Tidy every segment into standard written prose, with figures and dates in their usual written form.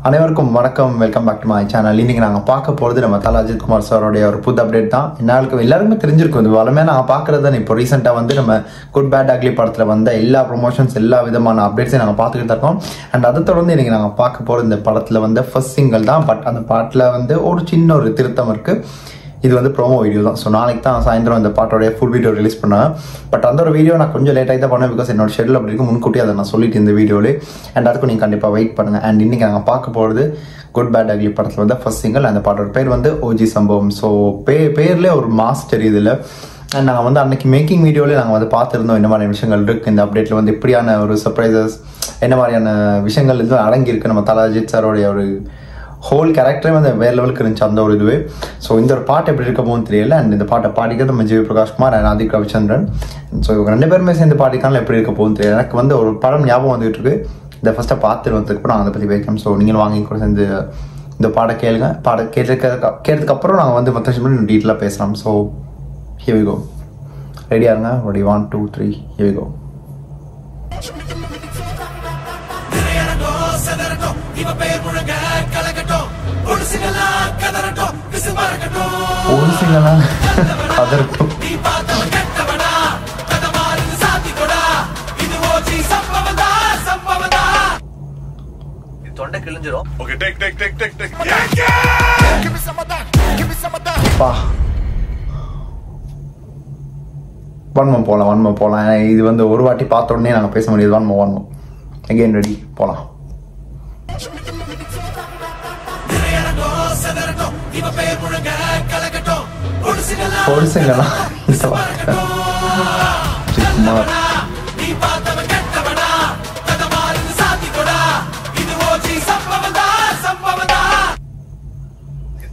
அனைவருக்கும் வணக்கம். Welcome back to my channel. இன்னைக்கு நாங்கள் பார்க்க போகிறது நம்ம தல அஜித் குமார் சாரோடைய ஒரு புது அப்டேட் தான். எல்லாருக்குமே தெரிஞ்சிருக்கும். இது வளமே நாங்கள் பார்க்குறது தான். இப்போ ரீசெண்டாக வந்து நம்ம குட் பேட் அக்லி படத்தில் வந்த எல்லா ப்ரொமோஷன்ஸ் எல்லா விதமான அப்டேட்ஸையும் நாங்கள் பார்த்துக்கிட்டு இருக்கோம். அண்ட் அதை தொடர்ந்து இன்னைக்கு நாங்கள் பார்க்க போகிற இந்த படத்தில் வந்து ஃபர்ஸ்ட் சிங்கிள் தான். பட் அந்த பாட்டில் வந்து ஒரு சின்ன ஒரு திருத்தம் இருக்குது. இது வந்து ப்ரோமோ வீடியோ தான். ஸோ நாளைக்கு தான் சாயந்தரம் இந்த பாட்டோடைய ஃபுல் வீடியோ ரிலீஸ் பண்ணேன். பட் அந்த ஒரு வீடியோ நான் கொஞ்சம் லேட்டாக தான் பண்ணேன். பிகாஸ் என்னோட ஷெட்யூல் அப்படி இருக்கும். முன்கூட்டி அதை நான் சொல்லிட்டு இந்த வீடியோவில். அண்ட் அதுக்கும் நீங்கள் கண்டிப்பாக வெயிட் பண்ணுங்கள். அண்ட் இன்றைக்கி நாங்கள் பார்க்க போகிறது குட் பேட் அக்லி படத்தில் வந்து ஃபர்ஸ்ட் சிங்கிள். அந்த பாட்டோட பேர் வந்து ஓஜி சம்பவம். ஸோ பேர்லேயே ஒரு மாஸ்டர் இதில். அண்ட் நாங்கள் வந்து அன்றைக்கி மேக்கிங் வீடியோவில் நாங்கள் வந்து பார்த்துருந்தோம் என்ன மாதிரியான விஷயங்கள் இருக்குது இந்த அப்டேட்டில். வந்து இப்படியான ஒரு சர்ப்ரைசஸ் என்ன மாதிரியான விஷயங்கள் இது அடங்கியிருக்கு. நம்ம தல அஜித் சாரோடைய ஒரு ஹோல் கேரக்டரே வந்து வேறு லெவலுக்கு இருந்துச்சு அந்த ஒரு இதுவே. ஸோ இந்த ஒரு பாட்டு எப்படி இருக்க போகும்னு தெரியல. அண்ட் இந்த பாட்டை பாடிக்கிறது நம்ம ஜிவி பிரகாஷ் குமார் அண்ட் ஆதிக் ரவிச்சந்திரன். ஸோ இவங்க ரெண்டு பேருமே சேர்ந்து பாடிக்காமல் எப்படி இருக்க போகும்னு தெரியல. எனக்கு வந்து ஒரு படம் ஞாபகம் வந்துகிட்டு இருக்கு. இதை ஃபஸ்ட்டாக பார்த்துட்டு வந்ததுக்கப்புறம் நான் அதை பற்றி வைக்கணும். ஸோ நீங்களும் வாங்கி கூட சேர்ந்து இந்த பாட்டை கேளுங்க. கேட்டதுக்கு அப்புறம் நாங்கள் வந்து மற்ற விஷயம் டீட்டெயிலாக பேசலாம். So here we go. ரெடியாக இருங்க. Ready 1 2 3 here we go. ஒரு சிங்களா கதறட்டும். தொண்டை கிழிஞ்சிரும். Okay, take. Give me some of that. பா வன்மம் போகலாம். இது வந்து ஒரு வாட்டி பார்த்த உடனே நாங்கள் பேச முடியாது. வன்மம் அகெயின் ரெடி போகலாம். பொடிசுங்களா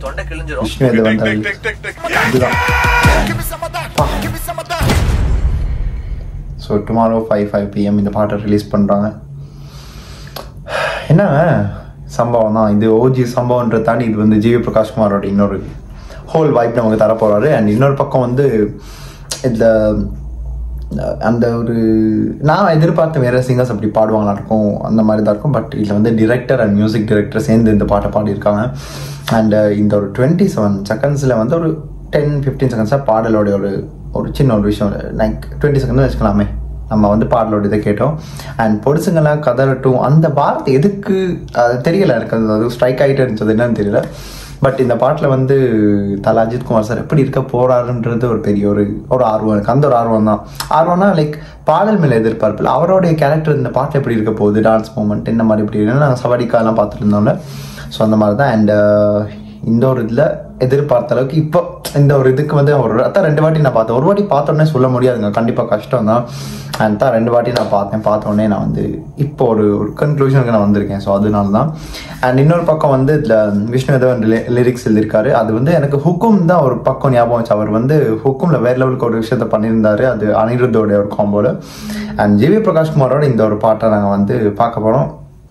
தொண்டை கிழிஞ்சிரும். விஷ்ணு எது வந்தாரு இதுதான். ஸோ டுமாரோ 5 PM இந்த பாட்டை ரிலீஸ் பண்ணுறாங்க. என்ன சம்பவம் தான் இது. ஓஜி சம்பவம்ன்றதை தாண்டி இது வந்து ஜிவி பிரகாஷ் குமாரோட இன்னொரு ஹோல் வைப் நமக்கு தரப்போகிறாரு. அண்ட் இன்னொரு பக்கம் வந்து இதில் அந்த ஒரு நான் எதிர்பார்த்த வேறு சிங்கர்ஸ் அப்படி பாடுவாங்களா இருக்கும், அந்த மாதிரி தான் இருக்கும். பட் இதில் வந்து டிரெக்டர் அண்ட் மியூசிக் டைரக்டர் சேர்ந்து இந்த பாட்டை பாடியிருக்காங்க. அண்ட் இந்த ஒரு 27 செகண்ட்ஸில் வந்து ஒரு 10-15 செகண்ட்ஸாக பாடலோடைய ஒரு சின்ன ஒரு விஷயம் லைக் 20 செகண்ட் வச்சுக்கலாமே நம்ம வந்து பாடலோட இதை கேட்டோம். அண்ட் பொடிசுங்கெல்லாம் கதறட்டும் அந்த வார்த்தை எதுக்கு அது தெரியல எனக்கு. அது ஸ்ட்ரைக் ஆகிட்டே இருந்துச்சு, என்னன்னு தெரியல. பட் இந்த பாட்டில் வந்து தல அஜித் குமார் சார் எப்படி இருக்க போகிறாருன்றது ஒரு பெரிய ஒரு ஆர்வம் இருக்குது. அந்த ஒரு ஆர்வம்னா லைக் பாடல் மேலே எதிர்பார்ப்பு இல்லை. அவருடைய கேரக்டர் இந்த பாட்டில் எப்படி இருக்க போகுது, டான்ஸ் மூமெண்ட் இந்த மாதிரி இப்படி நாங்கள் சவாடிக்காலாம் பார்த்துட்டு இருந்தோம்ல. ஸோ அந்த மாதிரி தான். அண்ட் இந்த ஒரு இதில் எதிர்பார்த்த அளவுக்கு இப்போ இந்த ஒரு இதுக்கு வந்து அதான் 2 வாட்டி நான் பார்த்தேன். ஒரு வாட்டி பார்த்தோன்னே சொல்ல முடியாதுங்க, கண்டிப்பாக கஷ்டம் தான். அண்ட் தான் 2 வாட்டி நான் பார்த்தோன்னே நான் வந்து இப்போ ஒரு கன்க்ளூஷனுக்கு நான் வந்திருக்கேன். ஸோ அதனால தான். அண்ட் இன்னொரு பக்கம் வந்து இதில் விஷ்ணு ஏதோ லிரிக்ஸ் எழுதியிருக்காரு. அது வந்து எனக்கு ஹுக்கும் தான் ஒரு பக்கம் ஞாபகம் வச்சு. அவர் வந்து ஹுக்குமில் வேறு லெவலுக்கு ஒரு விஷயத்த பண்ணியிருந்தாரு. அது அனிருத்தோடைய ஒரு காம்போல. அண்ட் ஜிவி பிரகாஷ் குமாரோட இந்த ஒரு பாட்டை நாங்கள் வந்து பார்க்க போகிறோம்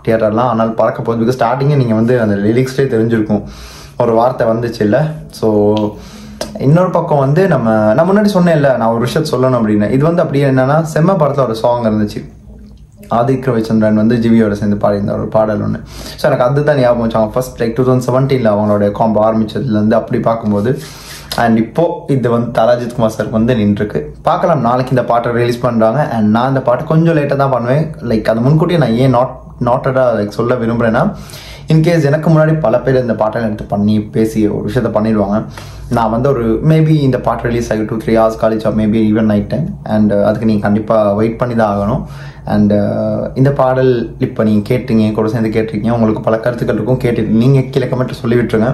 தியேட்டர்லாம். ஆனால் பார்க்க போகுது. பிகாஸ் ஸ்டார்டிங்கே நீங்கள் வந்து அந்த லிரிக்ஸ்லேயே தெரிஞ்சிருக்கும் ஒரு வார்த்தை வந்துச்சு இல்லை. ஸோ இன்னொரு பக்கம் வந்து நான் முன்னாடி சொன்னேன் இல்லை, நான் ஒரு விஷயத்த சொல்லணும் அப்படின்னு. இது வந்து அப்படியே என்னன்னா செம்ம படத்தில் ஒரு சாங் இருந்துச்சு. ஆதிக் ரவிச்சந்திரன் வந்து ஜிவியோட சேர்ந்து பாடியிருந்த ஒரு பாடல் ஒன்று. ஸோ எனக்கு அதுதான் ஞாபகம் வச்சு. அவங்க ஃபர்ஸ்ட் லைக் 2017 அவங்களோட காம்போ ஆரம்பிச்சதுலேருந்து அப்படி பார்க்கும்போது. அண்ட் இப்போது இது வந்து தல அஜித் குமார் சாருக்கு வந்து நின்றுருக்கு. பார்க்கலாம் நாளைக்கு இந்த பாட்டை ரிலீஸ் பண்ணுறாங்க. அண்ட் நான் இந்த பாட்டை கொஞ்சம் லேட்டாக தான் பண்ணுவேன். லைக் அது முன்கூட்டியே நான் ஏன் நாட்டடாக லைக் சொல்ல விரும்புகிறேன்னா, இன்கேஸ் எனக்கு முன்னாடி பல பேர் இந்த பாட்டை எடுத்து பண்ணி பேசி ஒரு விஷயத்த பண்ணிடுவாங்க. நான் வந்து ஒரு மேபி இந்த பாட்டு ரிலீஸ் ஆகி 2-3 hours college maybe even night time. And அதுக்கு நீங்கள் கண்டிப்பாக வெயிட் பண்ணி தான் ஆகணும். அண்ட் இந்த பாடல் இப்போ நீங்கள் கேட்டீங்க, கூட சேர்ந்து கேட்டிருக்கீங்க. உங்களுக்கு பல கருத்துக்கள் இருக்கும், கேட்டு நீங்கள் கீழே கமெண்ட்டில் சொல்லி விட்டுருங்க.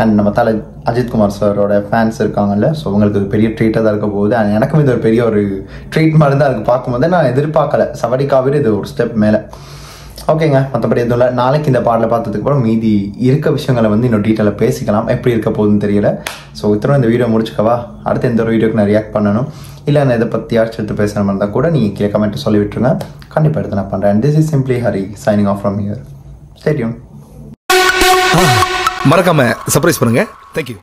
அண்ட் நம்ம தல அஜித் குமார் சாரோட ஃபேன்ஸ் இருக்காங்கல்ல, ஸோ உங்களுக்கு ஒரு பெரிய ட்ரீட்டாக தான் இருக்க போகுது. அண்ட் எனக்கும் இது ஒரு பெரிய ஒரு ட்ரீட் மாதிரி தான் அதுக்கு பார்க்கும்போது நான் எதிர்பார்க்கல. சவடிக்காவே இது ஒரு ஸ்டெப் மேலே. ஓகேங்க, மற்றபடி எதுவும் இல்லை. நாளைக்கு இந்த பாடலை பார்த்ததுக்கு அப்புறம் மீதி இருக்க விஷயங்களை வந்து இன்னும் டீட்டெயிலாக பேசிக்கலாம். எப்படி இருக்க போகுதுன்னு தெரியல. ஸோ இத்தனை இந்த வீடியோ முடிச்சுக்கவா. அடுத்து எந்த ஒரு வீடியோக்கு நான் ரியாக்ட் பண்ணணும் இல்லை நான் இதை பற்றி யாராச்சும் எடுத்து பேசுகிற மாதிரி இருந்தால் கூட நீங்கள் கீழே கமெண்ட்டு சொல்லி விட்டுருங்க. கண்டிப்பாக எடுத்து நான் பண்ணுறேன். This is simply Hari signing off from here. Stay tune. மறக்காம சர்ப்ரைஸ் பண்ணுங்க. தேங்க்யூ.